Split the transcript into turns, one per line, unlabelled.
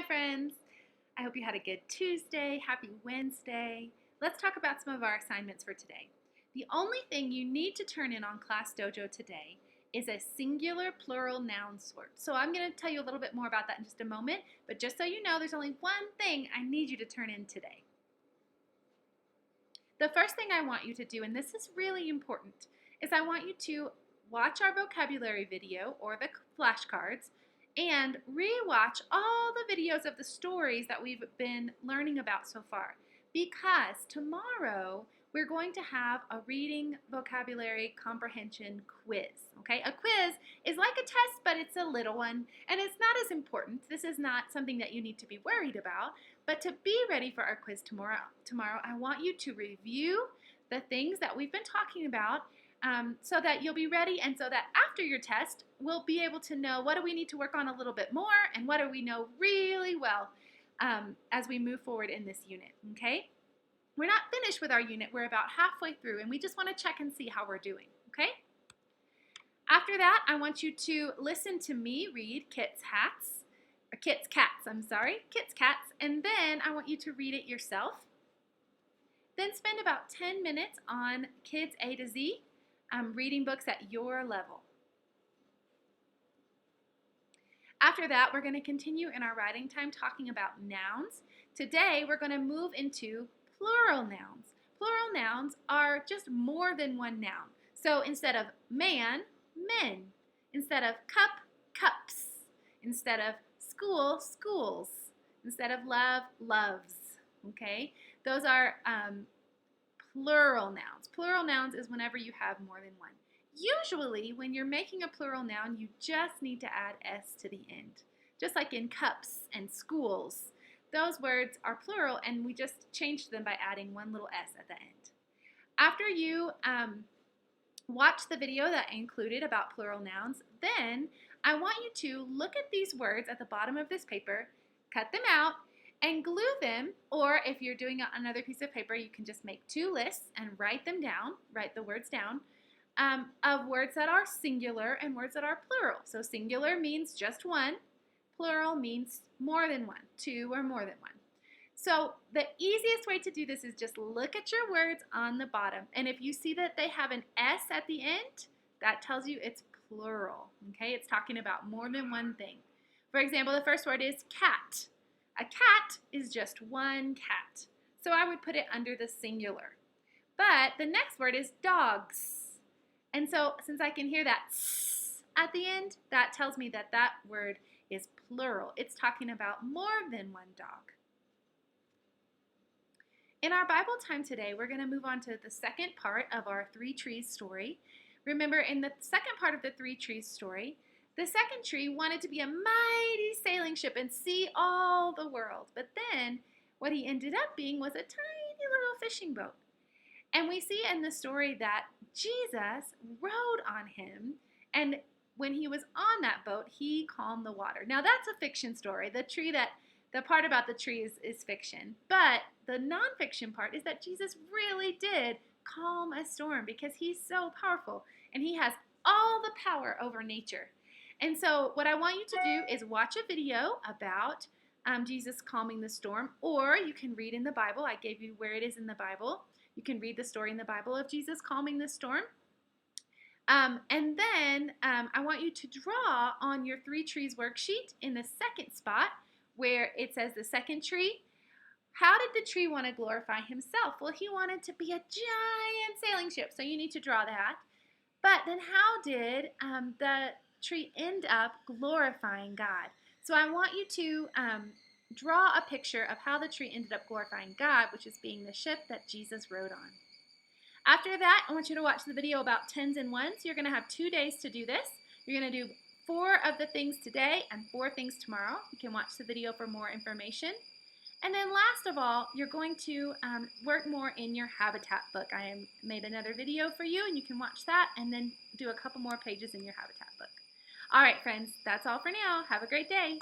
friends. I hope you had a good Tuesday. Happy Wednesday. Let's talk about some of our assignments for today. The only thing you need to turn in on Class Dojo today is a singular plural noun sort. So I'm going to tell you a little bit more about that in just a moment, but just so you know, there's only one thing I need you to turn in today. The first thing I want you to do, and this is really important, is I want you to watch our vocabulary video or the flashcards and re-watch all the videos of the stories that we've been learning about so far, because tomorrow we're going to have a reading vocabulary comprehension quiz. Okay, a quiz is like a test, but it's a little one, and it's not as important. This is not something that you need to be worried about, but to be ready for our quiz tomorrow, I want you to review the things that we've been talking about so that you'll be ready, and so that after your test, we'll be able to know what do we need to work on a little bit more and what do we know really well as we move forward in this unit, okay? We're not finished with our unit. We're about halfway through, and we just want to check and see how we're doing, okay? After that, I want you to listen to me read Kit's Cats, and then I want you to read it yourself. Then spend about 10 minutes on Kids A to Z, reading books at your level. After that, we're going to continue in our writing time talking about nouns. Today, we're going to move into plural nouns. Plural nouns are just more than one noun. So instead of man, men. Instead of cup, cups. Instead of school, schools. Instead of love, loves. Okay? Those are plural nouns. Plural nouns is whenever you have more than one. Usually, when you're making a plural noun, you just need to add S to the end. Just like in cups and schools. Those words are plural, and we just changed them by adding one little S at the end. After you watch the video that I included about plural nouns, then I want you to look at these words at the bottom of this paper, cut them out, and glue them, or if you're doing it on another piece of paper, you can just make two lists and write them down, write the words down, of words that are singular and words that are plural. So singular means just one, plural means more than one, two or more than one. So the easiest way to do this is just look at your words on the bottom, and if you see that they have an S at the end, that tells you it's plural, okay? It's talking about more than one thing. For example, the first word is cat. A cat is just one cat, so I would put it under the singular. But the next word is dogs, and so since I can hear that s at the end, that tells me that that word is plural. It's talking about more than one dog. In our Bible time today, we're going to move on to the second part of our Three Trees story. Remember, in the second part of the Three Trees story, the second tree wanted to be a mighty sailing ship and see all the world. But then what he ended up being was a tiny little fishing boat. And we see in the story that Jesus rode on him, and when he was on that boat, he calmed the water. Now that's a fiction story. The part about the tree is fiction. But the nonfiction part is that Jesus really did calm a storm because he's so powerful and he has all the power over nature. And so what I want you to do is watch a video about Jesus calming the storm, or you can read in the Bible. I gave you where it is in the Bible. You can read the story in the Bible of Jesus calming the storm. And then I want you to draw on your Three Trees worksheet in the second spot where it says the second tree. How did the tree want to glorify himself? Well, he wanted to be a giant sailing ship, so you need to draw that. But then how did the tree end up glorifying God? So I want you to draw a picture of how the tree ended up glorifying God, which is being the ship that Jesus rode on. After that, I want you to watch the video about tens and ones. You're going to have 2 days to do this. You're going to do 4 of the things today and 4 things tomorrow. You can watch the video for more information. And then last of all, you're going to work more in your Habitat book. I made another video for you, and you can watch that and then do a couple more pages in your Habitat book. All right, friends, that's all for now. Have a great day.